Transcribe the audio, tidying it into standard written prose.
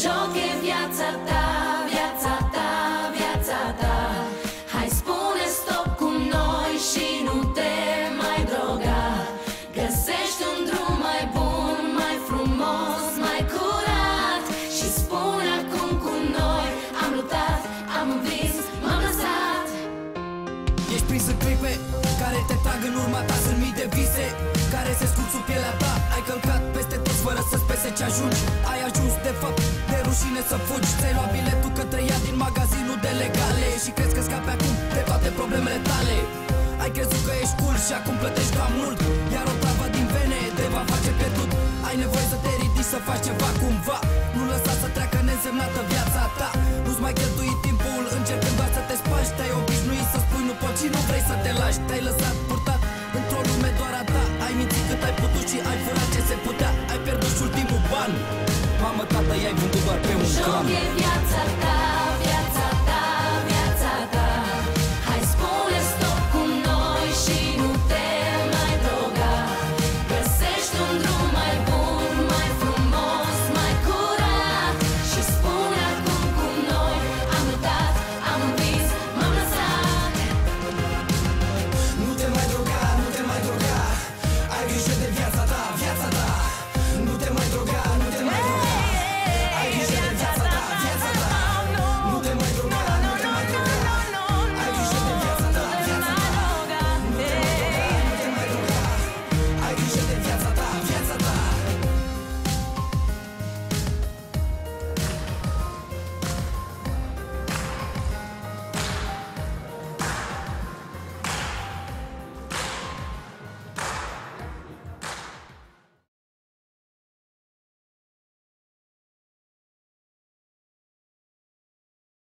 joc e viața ta, viața ta, viața ta. Hai spune stop cu noi și nu te mai droga. Găsești un drum mai bun, mai frumos, mai curat. Și spune acum cu noi: am luptat, am învins, m-am lăsat. Ești prins în clipe care te trag în urma ta. Sunt mii de vise care se scurg sub pielea ta. Ai călcat peste toți fără să-ți pese ce ajungi. Ai ajuns de fapt de rușine să fugi. Ți-ai luat biletul către ea din magazinul de legale și crezi că scapi acum de toate problemele tale. Ai crezut că ești cool și acum plătești cam mult, iar o travă din vene te va face pierdut. Ai nevoie să te ridici, să faci ceva cumva. Nu lăsa să treacă neînsemnată viața ta. Nu-ți mai cheltui timpul încercând doar să te spăși. Te-ai obișnuit să spui nu poți și nu vrei să te lași. Te-ai lăsat purtat într-o lume doar a ta. Ai mințit cât ai putut și ai furat ce se putea. Ai pierdut și ultimul ban. Mamă, tată, i-ai vândut doar pe un Joc clan. e viața ta.